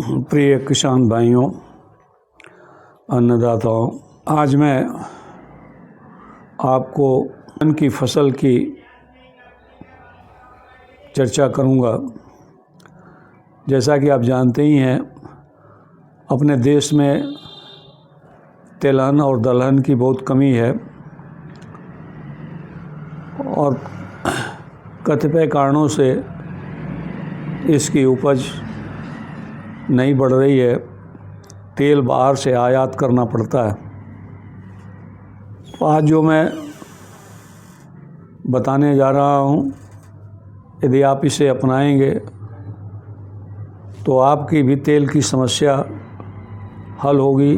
प्रिय किसान भाइयों, अन्नदाताओं, आज मैं आपको धान की फसल की चर्चा करूंगा। जैसा कि आप जानते ही हैं, अपने देश में तिलहन और दलहन की बहुत कमी है और कतिपय कारणों से इसकी उपज नहीं बढ़ रही है। तेल बाहर से आयात करना पड़ता है। आज जो मैं बताने जा रहा हूँ, यदि आप इसे अपनाएंगे तो आपकी भी तेल की समस्या हल होगी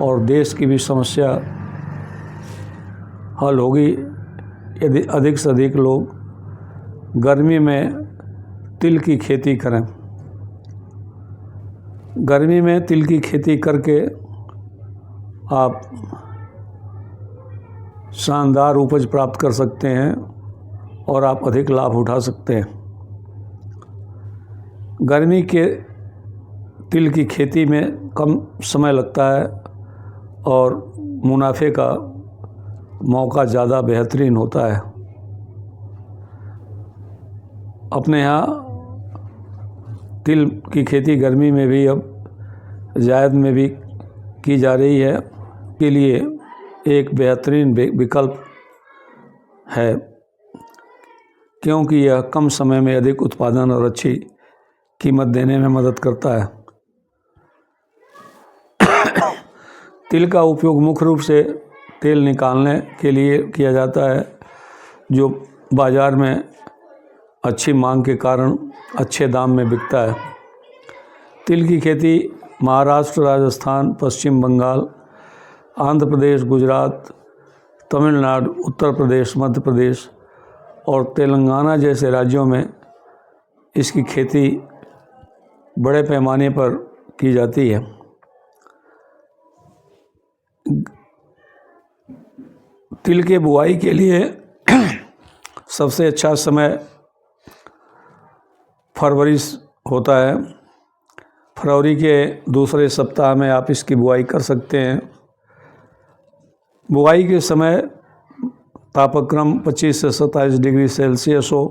और देश की भी समस्या हल होगी। यदि अधिक से अधिक लोग गर्मी में तिल की खेती करें। गर्मी में तिल की खेती करके आप शानदार उपज प्राप्त कर सकते हैं और आप अधिक लाभ उठा सकते हैं। गर्मी के तिल की खेती में कम समय लगता है और मुनाफे का मौका ज़्यादा बेहतरीन होता है। अपने यहाँ तिल की खेती गर्मी में भी अब जायद में भी की जा रही है। के लिए एक बेहतरीन विकल्प है, क्योंकि यह कम समय में अधिक उत्पादन और अच्छी कीमत देने में मदद करता है। तिल का उपयोग मुख्य रूप से तेल निकालने के लिए किया जाता है, जो बाज़ार में अच्छी मांग के कारण अच्छे दाम में बिकता है। तिल की खेती महाराष्ट्र, राजस्थान, पश्चिम बंगाल, आंध्र प्रदेश, गुजरात, तमिलनाडु, उत्तर प्रदेश, मध्य प्रदेश और तेलंगाना जैसे राज्यों में इसकी खेती बड़े पैमाने पर की जाती है। तिल के बुआई के लिए सबसे अच्छा समय फरवरी होता है। फरवरी के दूसरे सप्ताह में आप इसकी बुआई कर सकते हैं। बुआई के समय तापक्रम 25 से 27 डिग्री सेल्सियस हो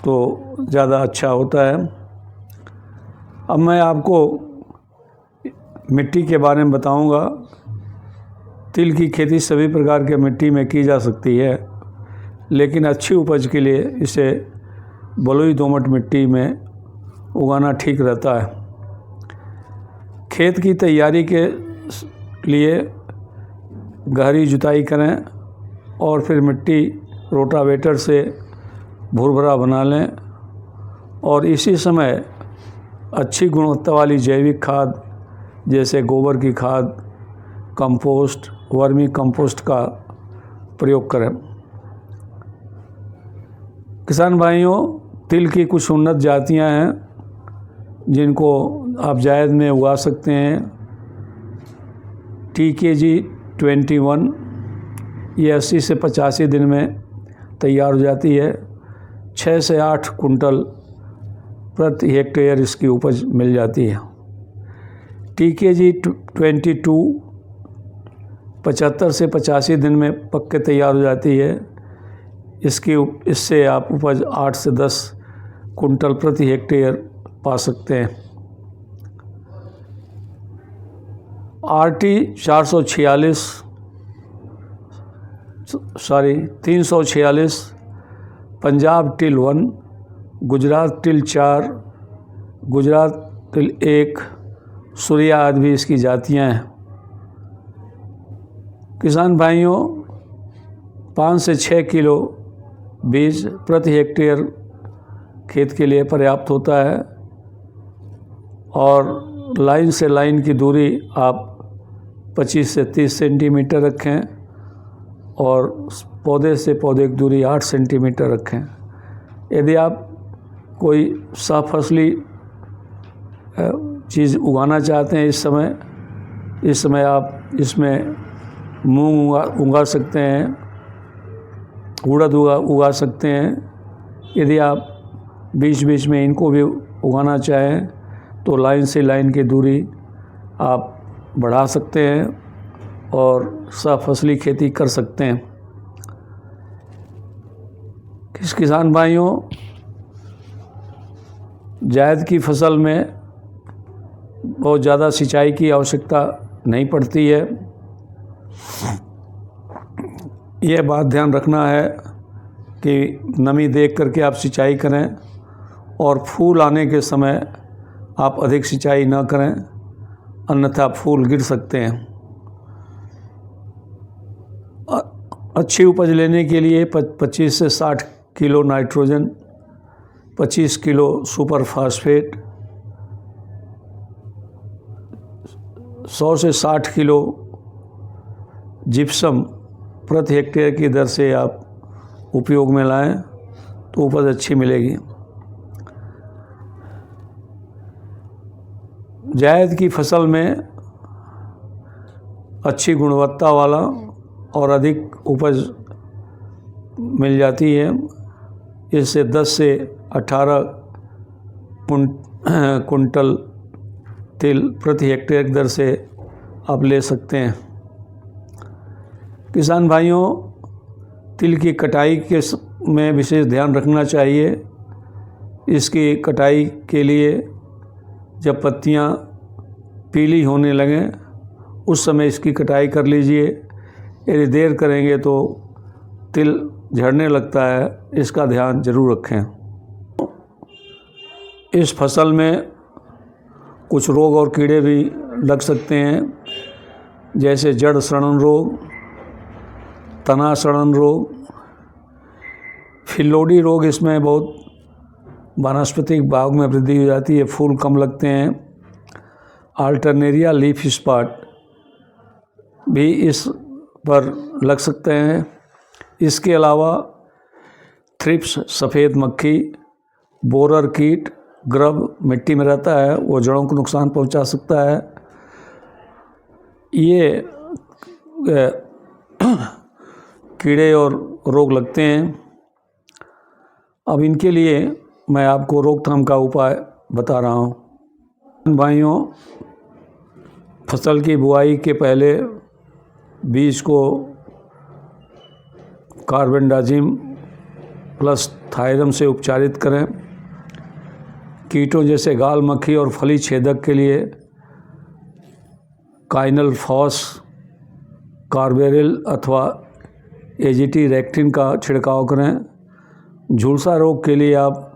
तो ज़्यादा अच्छा होता है। अब मैं आपको मिट्टी के बारे में बताऊंगा। तिल की खेती सभी प्रकार के मिट्टी में की जा सकती है, लेकिन अच्छी उपज के लिए इसे बलुई दोमट मिट्टी में उगाना ठीक रहता है। खेत की तैयारी के लिए गहरी जुताई करें और फिर मिट्टी रोटावेटर से भुरभुरा बना लें और इसी समय अच्छी गुणवत्ता वाली जैविक खाद जैसे गोबर की खाद, कंपोस्ट, वर्मी कंपोस्ट का प्रयोग करें। किसान भाइयों, तिल की कुछ उन्नत जातियां हैं जिनको आप जायद में उगा सकते हैं। TKG 21 ये 80 से 85 दिन में तैयार हो जाती है। 6 से 8 कुंटल प्रति हेक्टेयर इसकी उपज मिल जाती है। TKG 22 75 से 85 दिन में पक के तैयार हो जाती है। इससे आप उपज 8 से 10 कुंटल प्रति हेक्टेयर पा सकते हैं। RT 346, Punjab till 1, Gujarat till 4, Gujarat till 1, Surya आदि भी इसकी जातियां हैं। किसान भाइयों, 5 से 6 किलो बीज प्रति हेक्टेयर खेत के लिए पर्याप्त होता है और लाइन से लाइन की दूरी आप 25 से 30 सेंटीमीटर रखें और पौधे से पौधे की दूरी 8 सेंटीमीटर रखें। यदि आप कोई सहफसली चीज़ उगाना चाहते हैं इस समय आप इसमें मूंग उगा सकते हैं, उड़द उगा सकते हैं। यदि आप बीच बीच में इनको भी उगाना चाहें तो लाइन से लाइन की दूरी आप बढ़ा सकते हैं और सफसली खेती कर सकते हैं। किसान भाइयों, जायद की फसल में बहुत ज़्यादा सिंचाई की आवश्यकता नहीं पड़ती है। यह बात ध्यान रखना है कि नमी देख करके आप सिंचाई करें और फूल आने के समय आप अधिक सिंचाई न करें, अन्यथा फूल गिर सकते हैं। अच्छी उपज लेने के लिए 25 से 60 kilo nitrogen, 25 kilo super phosphate, 100 से 60 किलो जिप्सम प्रति हेक्टेयर की दर से आप उपयोग में लाएं तो उपज अच्छी मिलेगी। जायद की फसल में अच्छी गुणवत्ता वाला और अधिक उपज मिल जाती है। इससे 10 से 18 कुंटल तिल प्रति हेक्टेयर की दर से आप ले सकते हैं। किसान भाइयों, तिल की कटाई के में विशेष ध्यान रखना चाहिए। इसकी कटाई के लिए जब पत्तियां पीली होने लगें उस समय इसकी कटाई कर लीजिए। यदि देर करेंगे तो तिल झड़ने लगता है, इसका ध्यान जरूर रखें। इस फसल में कुछ रोग और कीड़े भी लग सकते हैं, जैसे जड़ सड़न रोग, तना सड़न रोग, फिल्लोडी रोग। इसमें बहुत वानस्पतिक भाग में वृद्धि हो जाती है, फूल कम लगते हैं। अल्टरनेरिया लीफ स्पॉट भी इस पर लग सकते हैं। इसके अलावा थ्रिप्स, सफ़ेद मक्खी, बोरर कीट, ग्रब मिट्टी में रहता है, वो जड़ों को नुकसान पहुंचा सकता है। ये कीड़े और रोग लगते हैं। अब इनके लिए मैं आपको रोकथाम का उपाय बता रहा हूँ। भाइयों, फसल की बुआई के पहले बीज को कार्बेंडाजिम प्लस थायरम से उपचारित करें। कीटों जैसे गाल मक्खी और फली छेदक के लिए काइनल फॉस, कार्बेरिल अथवा एजीटी रेक्टिन का छिड़काव करें। झुलसा रोग के लिए आप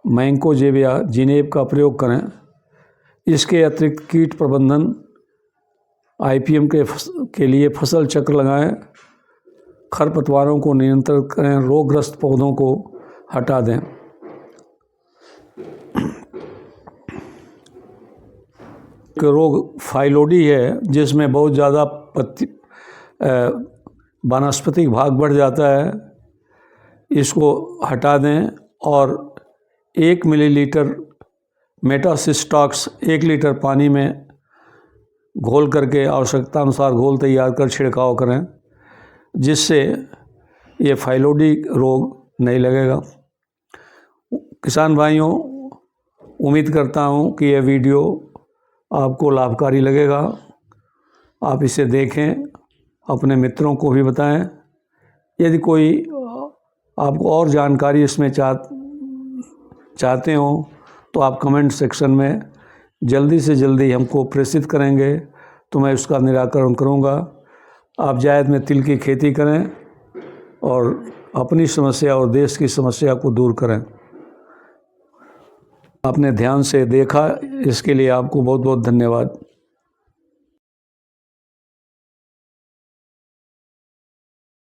मैंकोजेब या जिनेब का प्रयोग करें। इसके अतिरिक्त कीट प्रबंधन आईपीएम के लिए फसल चक्र लगाएं। खरपतवारों को नियंत्रित करें, रोगग्रस्त पौधों को हटा दें। रोग फाइलोडी है, जिसमें बहुत ज़्यादा वानस्पतिक भाग बढ़ जाता है। इसको हटा दें और 1 मिलीलीटर मेटासिस्टॉक्स 1 लीटर पानी में घोल करके आवश्यकता अनुसार घोल तैयार कर छिड़काव करें, जिससे ये फाइलोडी रोग नहीं लगेगा। किसान भाइयों, उम्मीद करता हूँ कि यह वीडियो आपको लाभकारी लगेगा। आप इसे देखें, अपने मित्रों को भी बताएं। यदि कोई आपको और जानकारी इसमें चाहते हो तो आप कमेंट सेक्शन में जल्दी से जल्दी हमको प्रेषित करेंगे तो मैं उसका निराकरण करूँगा। आप जायद में तिल की खेती करें और अपनी समस्या और देश की समस्या को दूर करें। आपने ध्यान से देखा, इसके लिए आपको बहुत बहुत धन्यवाद।